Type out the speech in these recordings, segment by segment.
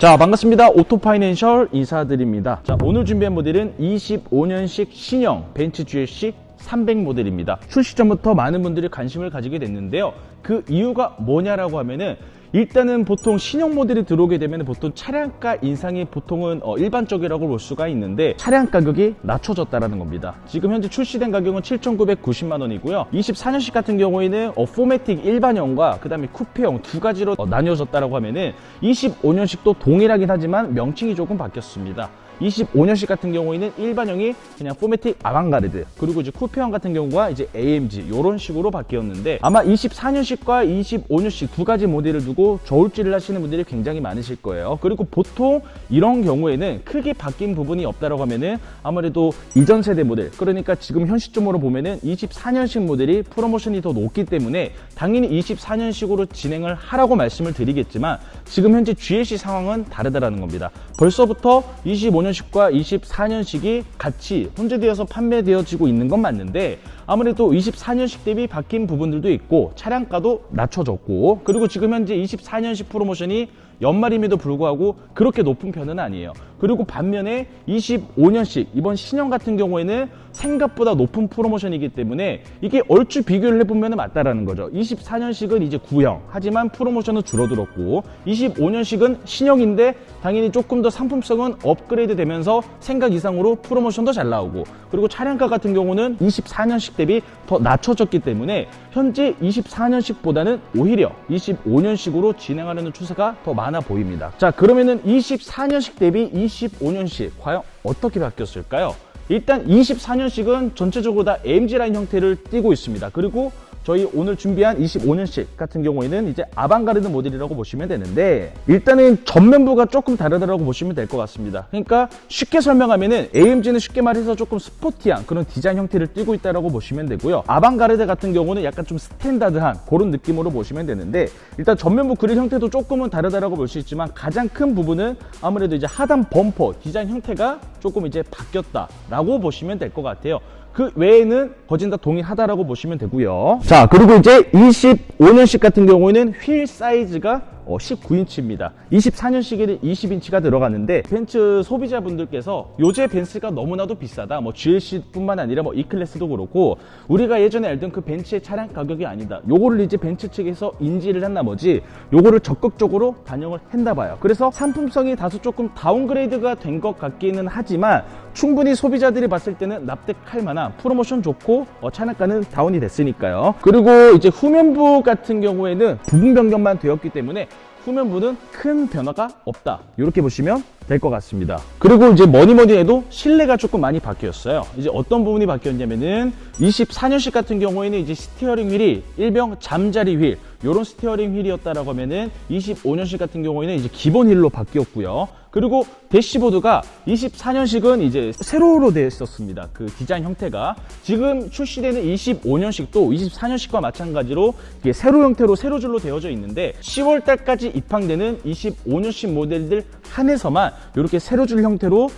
자, 반갑습니다. 오토파이낸셜 인사드립니다. 자, 오늘 준비한 모델은 25년식 신형 벤츠 GLC 300 모델입니다. 출시 전부터 많은 분들이 관심을 가지게 됐는데요. 그 이유가 뭐냐라고 하면은 일단은 보통 신형 모델이 들어오게 되면 보통 차량가 인상이 보통은 일반적이라고 볼 수가 있는데 차량 가격이 낮춰졌다라는 겁니다. 지금 현재 출시된 가격은 7,990만 원이고요. 24년식 같은 경우에는 포매틱 일반형과 그 다음에 쿠페형 두 가지로 나뉘어졌다라고 하면은 25년식도 동일하긴 하지만 명칭이 조금 바뀌었습니다. 25년식 같은 경우에는 일반형이 그냥 포매틱 아방가르드, 그리고 이제 쿠페형 같은 경우가 이제 AMG 이런 식으로 바뀌었는데, 아마 24년식과 25년식 두 가지 모델을 두고 저울질을 하시는 분들이 굉장히 많으실 거예요. 그리고 보통 이런 경우에는 크게 바뀐 부분이 없다라고 하면은 아무래도 이전 세대 모델, 그러니까 지금 현 시점으로 보면은 24년식 모델이 프로모션이 더 높기 때문에 당연히 24년식으로 진행을 하라고 말씀을 드리겠지만, 지금 현재 GLC 상황은 다르다라는 겁니다. 벌써부터 25년식과 24년식이 같이 혼재되어서 판매되어지고 있는 건 맞는데, 아무래도 24년식 대비 바뀐 부분들도 있고 차량가도 낮춰졌고, 그리고 지금 현재 24년식 프로모션이 연말임에도 불구하고 그렇게 높은 편은 아니에요. 그리고 반면에 25년식 이번 신형 같은 경우에는 생각보다 높은 프로모션이기 때문에 이게 얼추 비교를 해보면 맞다라는 거죠. 24년식은 이제 구형, 하지만 프로모션은 줄어들었고, 25년식은 신형인데 당연히 조금 더 상품성은 업그레이드 되면서 생각 이상으로 프로모션도 잘 나오고, 그리고 차량가 같은 경우는 24년식 대비 더 낮춰졌기 때문에 현재 24년식보다는 오히려 25년식으로 진행하려는 추세가 더 많아 보입니다. 자, 그러면은 24년식 대비 25년식 과연 어떻게 바뀌었을까요? 일단 24년식은 전체적으로 다 AMG 라인 형태를 띠고 있습니다. 그리고 저희 오늘 준비한 25년식 같은 경우에는 이제 아방가르드 모델이라고 보시면 되는데, 일단은 전면부가 조금 다르다라고 보시면 될 것 같습니다. 그러니까 쉽게 설명하면은 AMG는 쉽게 말해서 조금 스포티한 그런 디자인 형태를 띠고 있다라고 보시면 되고요. 아방가르드 같은 경우는 약간 좀 스탠다드한 그런 느낌으로 보시면 되는데, 일단 전면부 그릴 형태도 조금은 다르다라고 볼 수 있지만 가장 큰 부분은 아무래도 이제 하단 범퍼 디자인 형태가 조금 이제 바뀌었다라고 보시면 될 것 같아요. 그 외에는 거진 다 동일하다라고 보시면 되고요. 자, 그리고 이제 25년식 같은 경우에는 휠 사이즈가 19인치입니다. 24년식에는 20인치가 들어갔는데, 벤츠 소비자분들께서 요새 벤츠가 너무나도 비싸다, 뭐 GLC뿐만 아니라 뭐 E클래스도 그렇고 우리가 예전에 알던 그 벤츠의 차량 가격이 아니다, 요거를 이제 벤츠 측에서 인지를 한 나머지 요거를 적극적으로 반영을 했나 봐요. 그래서 상품성이 다소 조금 다운그레이드가 된 것 같기는 하지만 충분히 소비자들이 봤을 때는 납득할 만한 프로모션 좋고 차량가는 다운이 됐으니까요. 그리고 이제 후면부 같은 경우에는 부분 변경만 되었기 때문에 후면부는 큰 변화가 없다, 이렇게 보시면 될 것 같습니다. 그리고 이제 뭐니 해도 실내가 조금 많이 바뀌었어요. 이제 어떤 부분이 바뀌었냐면은 24년식 같은 경우에는 이제 스티어링 휠이 일명 잠자리 휠, 요런 스티어링 휠이었다라고 하면은 25년식 같은 경우에는 이제 기본 휠로 바뀌었고요. 그리고 대시보드가 24년식은 이제 세로로 되어 있었습니다. 그 디자인 형태가 지금 출시되는 25년식도 24년식과 마찬가지로 이게 세로 형태로 세로줄로 되어져 있는데, 10월 달까지 입항되는 25년식 모델들 한해서만 이렇게 세로줄 형태로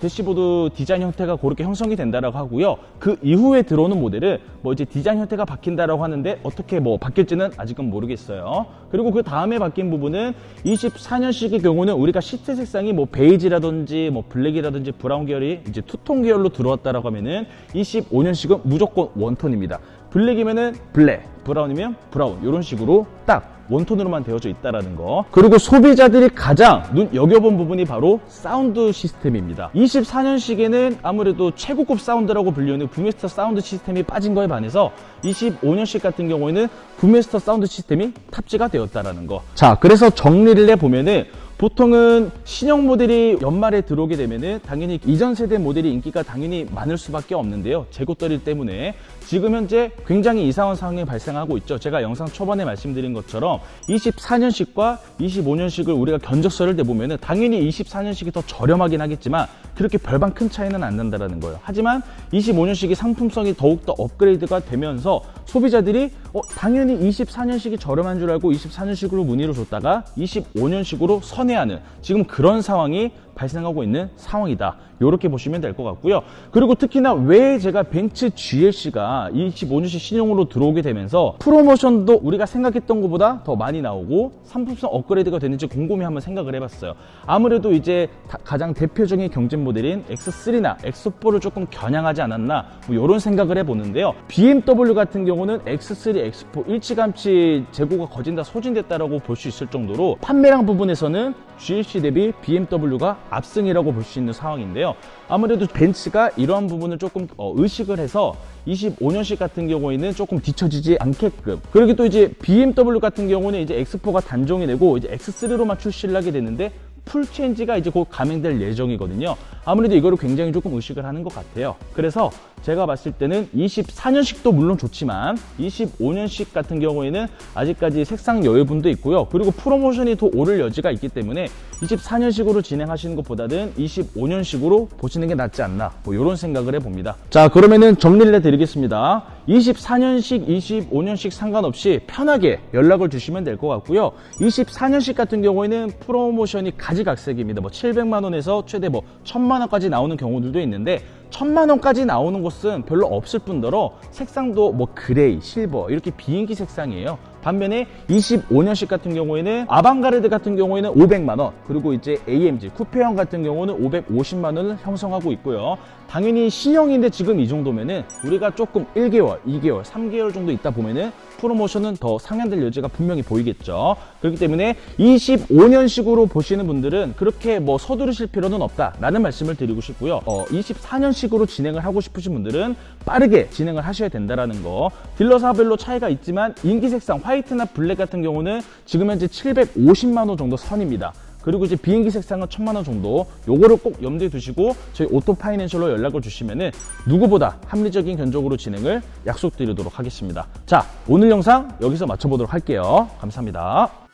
대시보드 디자인 형태가 그렇게 형성이 된다라고 하고요. 그 이후에 들어오는 모델은 뭐 이제 디자인 형태가 바뀐다라고 하는데 어떻게 뭐 바뀔지는 아직은 모르겠어요. 그리고 그 다음에 바뀐 부분은 24년식의 경우는 우리가 시트 색상이 뭐 베이지라든지 뭐 블랙이라든지 브라운 계열이 이제 투톤 계열로 들어왔다라고 하면은 25년식은 무조건 원톤입니다. 블랙이면은 블랙, 브라운이면 브라운, 이런 식으로 딱 원톤으로만 되어져 있다라는 거. 그리고 소비자들이 가장 눈여겨본 부분이 바로 사운드 시스템입니다. 24년식에는 아무래도 최고급 사운드라고 불리는 부메스터 사운드 시스템이 빠진 거에 반해서 25년식 같은 경우에는 부메스터 사운드 시스템이 탑재가 되었다라는 거. 자, 그래서 정리를 해보면은 보통은 신형 모델이 연말에 들어오게 되면은 당연히 이전 세대 모델이 인기가 당연히 많을 수밖에 없는데요. 재고떨이 때문에 지금 현재 굉장히 이상한 상황이 발생하고 있죠. 제가 영상 초반에 말씀드린 것처럼 24년식과 25년식을 우리가 견적서를 내보면은 당연히 24년식이 더 저렴하긴 하겠지만 그렇게 별반 큰 차이는 안 난다라는 거예요. 하지만 25년식이 상품성이 더욱더 업그레이드가 되면서 소비자들이 당연히 24년식이 저렴한 줄 알고 24년식으로 문의를 줬다가 25년식으로 선회하는 지금 그런 상황이 발생하고 있는 상황이다. 이렇게 보시면 될 것 같고요. 그리고 특히나 왜 제가 벤츠 GLC가 25년식 신형으로 들어오게 되면서 프로모션도 우리가 생각했던 것보다 더 많이 나오고 상품성 업그레이드가 되는지 곰곰이 한번 생각을 해봤어요. 아무래도 이제 가장 대표적인 경쟁 모델인 X3나 X4를 조금 겨냥하지 않았나 뭐 이런 생각을 해보는데요. BMW 같은 경우는 X3, X4 일찌감치 재고가 거진 다 소진됐다라고 볼 수 있을 정도로 판매량 부분에서는 GLC 대비 BMW가 압승이라고 볼 수 있는 상황인데요. 아무래도 벤츠가 이러한 부분을 조금 의식을 해서 25년식 같은 경우에는 조금 뒤처지지 않게끔, 그리고 또 이제 BMW 같은 경우는 이제 X4가 단종이 되고 이제 X3로만 출시를 하게 되는데 풀체인지가 이제 곧 감행될 예정이거든요. 아무래도 이거를 굉장히 조금 의식을 하는 것 같아요. 그래서 제가 봤을 때는 24년식도 물론 좋지만 25년식 같은 경우에는 아직까지 색상 여유분도 있고요. 그리고 프로모션이 더 오를 여지가 있기 때문에 24년식으로 진행하시는 것보다는 25년식으로 보시는 게 낫지 않나, 뭐 이런 생각을 해봅니다. 자, 그러면은 정리를 해드리겠습니다. 24년식, 25년식 상관없이 편하게 연락을 주시면 될 것 같고요. 24년식 같은 경우에는 프로모션이 가지각색입니다. 뭐 700만 원에서 최대 뭐 1000만 원까지 나오는 경우들도 있는데 1000만 원까지 나오는 곳은 별로 없을 뿐더러 색상도 뭐 그레이, 실버 이렇게 비행기 색상이에요. 반면에 25년식 같은 경우에는 아방가르드 같은 경우에는 500만 원, 그리고 이제 AMG 쿠페형 같은 경우는 550만 원을 형성하고 있고요. 당연히 신형인데 지금 이 정도면은 우리가 조금 1개월, 2개월, 3개월 정도 있다 보면은 프로모션은 더 상향될 여지가 분명히 보이겠죠. 그렇기 때문에 25년식으로 보시는 분들은 그렇게 뭐 서두르실 필요는 없다라는 말씀을 드리고 싶고요. 24년식으로 진행을 하고 싶으신 분들은 빠르게 진행을 하셔야 된다라는 거. 딜러사별로 차이가 있지만 인기 색상 화이트나 블랙 같은 경우는 지금 현재 750만 원 정도 선입니다. 그리고 이제 비행기 색상은 1000만 원 정도, 요거를 꼭 염두에 두시고 저희 오토파이낸셜로 연락을 주시면은 누구보다 합리적인 견적으로 진행을 약속드리도록 하겠습니다. 자, 오늘 영상 여기서 마쳐보도록 할게요. 감사합니다.